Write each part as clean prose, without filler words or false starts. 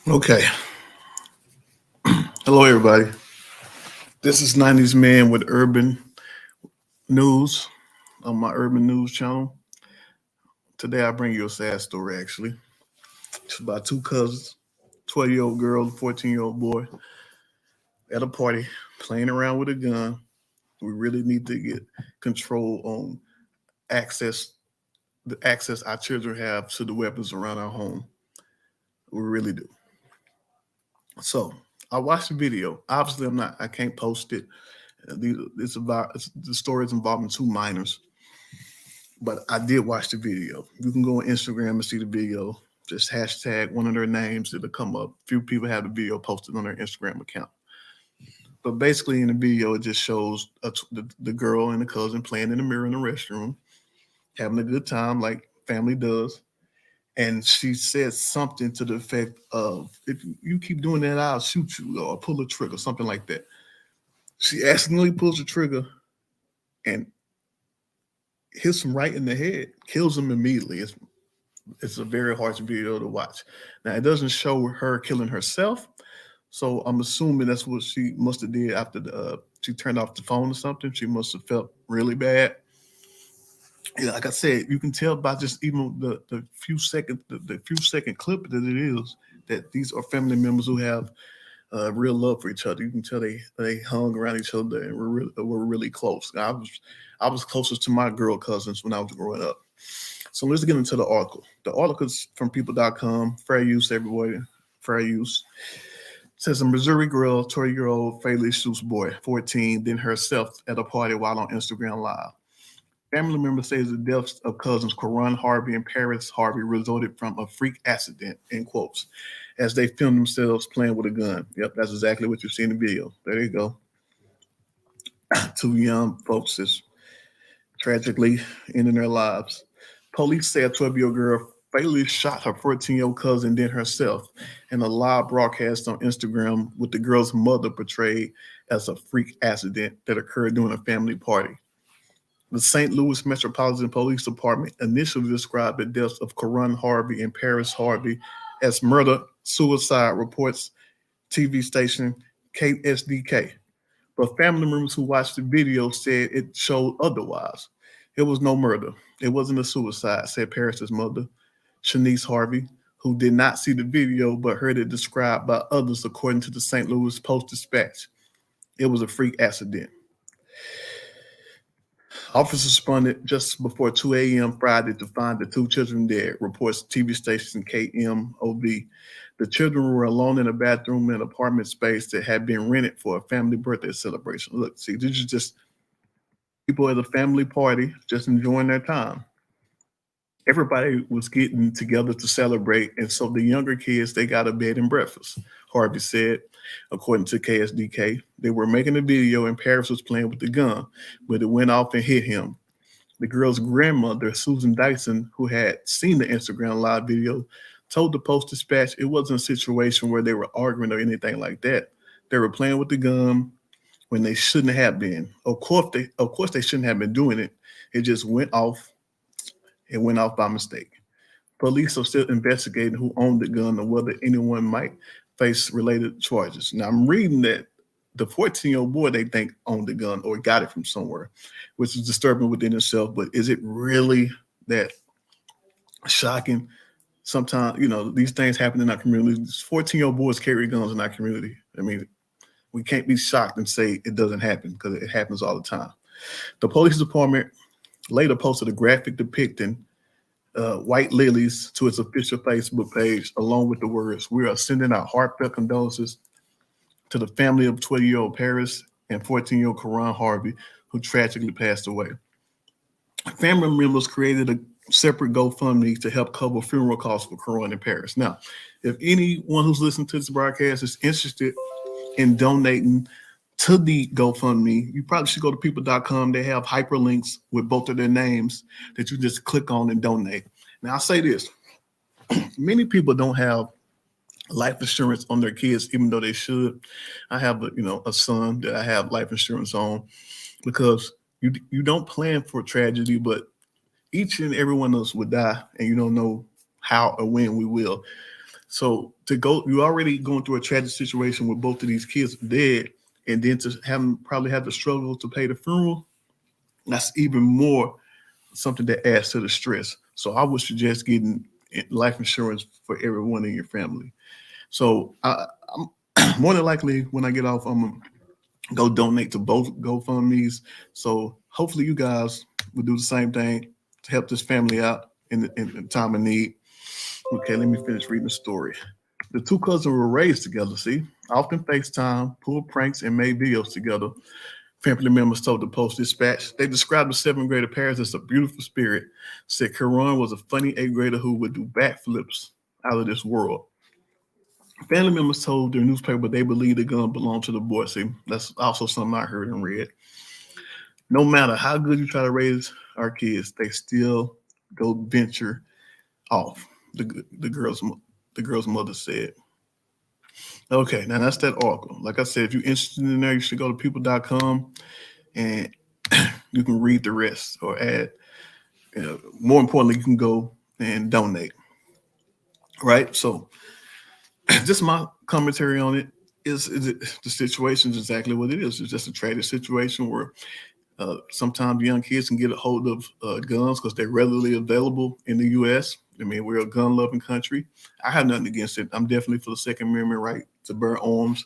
Okay. Hello, everybody. This is 90s Man with Urban News on my Urban News channel. Today, I bring you a sad story, actually. It's about two cousins, 12-year-old girl, 14-year-old boy, at a party playing around with a gun. We really need to get control on access, the access our children have to the weapons around our home. We really do. So, I watched the video. Obviously, I can't post it. The story is involving two minors. But I did watch the video. You can go on Instagram and see the video. Just hashtag one of their names, it'll come up. Few people have the video posted on their Instagram account. But basically, in the video, it just shows the girl and the cousin playing in the mirror in the restroom, having a good time like family does. And she said something to the effect of, "If you keep doing that, I'll shoot you or pull a trigger," something like that. She accidentally pulls the trigger and hits him right in the head, kills him immediately. It's a very harsh video to watch. Now it doesn't show her killing herself, so I'm assuming that's what she must have did after she turned off the phone or something. She must have felt really bad. Yeah, like I said, you can tell by just even the few second clip that it is that these are family members who have real love for each other. You can tell they hung around each other and were really close. I was closest to my girl cousins when I was growing up. So let's get into the article. The article is from people.com. Fair use, everybody. Fair use. It says a Missouri girl, 20-year-old fatally shoots boy, 14, then herself at a party while on Instagram Live. Family member says the deaths of cousins kauronharvey and parisharvey resulted from a freak accident, in quotes, as they filmed themselves playing with a gun. Yep, that's exactly what you see in the video. There you go. Two young folks is tragically ending their lives. Police say a 12-year-old girl fatally shot her 14-year-old cousin, then herself, in a live broadcast on Instagram with the girl's mother portrayed as a freak accident that occurred during a family party. The St. Louis Metropolitan Police Department initially described the deaths of kauronharvey and parisharvey as murder suicide, reports TV station KSDK. But family members who watched the video said it showed otherwise. It was no murder. It wasn't a suicide, said Paris's mother, Shanice Harvey, who did not see the video but heard it described by others, according to the St. Louis Post Dispatch. It was a freak accident. Officers responded just before 2 a.m. Friday to find the two children dead, reports TV station KMOV. The children were alone in a bathroom in an apartment space that had been rented for a family birthday celebration. Look, see, these are just people at a family party just enjoying their time. Everybody was getting together to celebrate, and so the younger kids they got a bed and breakfast. Harvey said, according to KSDK, they were making a video and Paris was playing with the gun, but it went off and hit him. The girl's grandmother, Susan Dyson, who had seen the Instagram live video, told the Post Dispatch it wasn't a situation where they were arguing or anything like that. They were playing with the gun when they shouldn't have been. Of course they shouldn't have been doing it. It just went off. It went off by mistake. Police are still investigating who owned the gun and whether anyone might face related charges. Now I'm reading that the 14-year-old boy they think owned the gun or got it from somewhere, which is disturbing within itself. But is it really that shocking? Sometimes, these things happen in our community. 14-year-old boys carry guns in our community. I mean, we can't be shocked and say it doesn't happen because it happens all the time. The police department later posted a graphic depicting white lilies to its official Facebook page, along with the words, "We are sending our heartfelt condolences to the family of 20-year-old Paris and 14-year-old kauronharvey, who tragically passed away." Family members created a separate GoFundMe to help cover funeral costs for Karan and Paris. Now, if anyone who's listening to this broadcast is interested in donating to the GoFundMe, you probably should go to people.com. They have hyperlinks with both of their names that you just click on and donate. Now, I'll say this. Many people don't have life insurance on their kids, even though they should. I have a son that I have life insurance on because you don't plan for tragedy, but each and every one of us would die, and you don't know how or when we will. So you already going through a tragic situation with both of these kids dead, and then to have them probably have to struggle to pay the funeral. That's even more something that adds to the stress. So I would suggest getting life insurance for everyone in your family. So I'm more than likely when I get off, I'm gonna go donate to both GoFundMe's. So hopefully you guys will do the same thing to help this family out in time of need. Okay, let me finish reading the story. The two cousins were raised together, see, often FaceTime, pulled pranks, and made videos together. Family members told the Post Dispatch. They described the seventh grader Paris as a beautiful spirit. Said Karan was a funny eighth grader who would do backflips out of this world. Family members told their newspaper they believed the gun belonged to the boy. See, that's also something I heard and read. No matter how good you try to raise our kids, they still go venture off. The girl's mother said. Okay, now that's that article. Like I said, if you're interested in there, you should go to people.com and you can read the rest or add. More importantly, you can go and donate. Right. So, just my commentary on it is the situation is exactly what it is. It's just a tragic situation where sometimes young kids can get a hold of guns because they're readily available in the U.S. I mean, we're a gun-loving country. I have nothing against it. I'm definitely for the Second Amendment right to bear arms.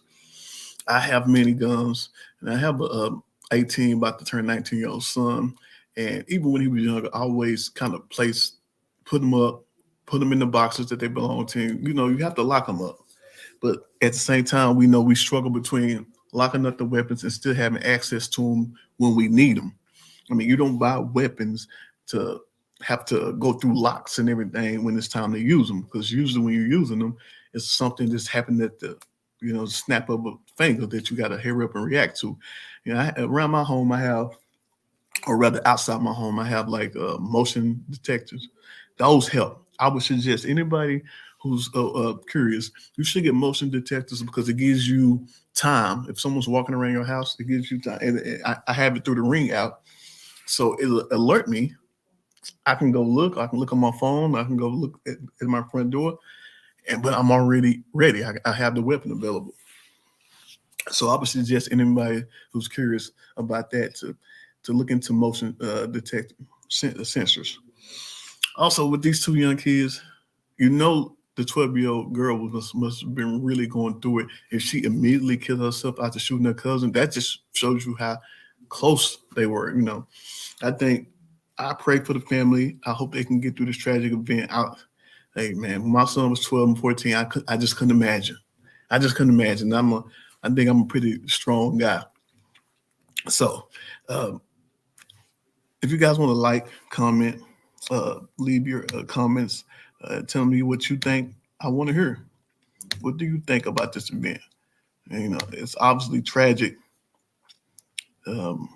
I have many guns, and I have a 18, about to turn 19-year-old son. And even when he was younger, I always kind of put them up, put them in the boxes that they belong to. You know, you have to lock them up. But at the same time, we know we struggle between locking up the weapons and still having access to them when we need them. I mean, you don't buy weapons to have to go through locks and everything when it's time to use them, because usually when you're using them, it's something that's happened at the snap of a finger that you got to hurry up and react to. Around my home, I have, or rather outside my home, I have like motion detectors. Those help. I would suggest anybody who's curious, you should get motion detectors because it gives you time. If someone's walking around your house, it gives you time. And I have it through the ring out, so it'll alert me. I can go look. I can look on my phone. I can go look at my front door, but I'm already ready. I have the weapon available. So I would suggest anybody who's curious about that to look into motion detect sensors. Also, with these two young kids, the 12-year-old girl must have been really going through it. If she immediately killed herself after shooting her cousin, that just shows you how close they were. I think I pray for the family. I hope they can get through this tragic event. Hey man, when my son was 12 and 14, I just couldn't imagine. I just couldn't imagine. I think I'm a pretty strong guy. So, if you guys want to comment, leave your comments, tell me what you think. I want to hear. What do you think about this event? And, it's obviously tragic. Um,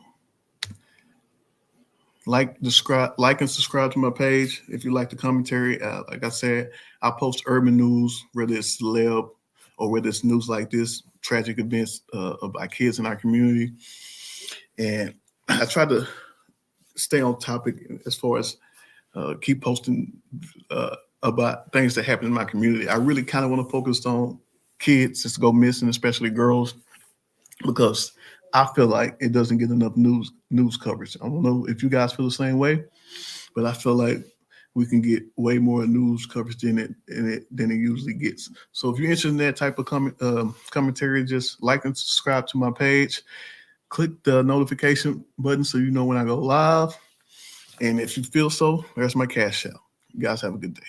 like and subscribe to my page if you like the commentary. Like I said, I post urban news, whether it's celeb or whether it's news like this, tragic events about kids in our community, and I try to stay on topic as far as keep posting about things that happen in my community. I really kind of want to focus on kids that go missing, especially girls, because I feel like it doesn't get enough news coverage. I don't know if you guys feel the same way, but I feel like we can get way more news coverage than it usually gets. So if you're interested in that type of commentary, just like and subscribe to my page. Click the notification button so you know when I go live. And if you feel so, there's my cash out. You guys have a good day.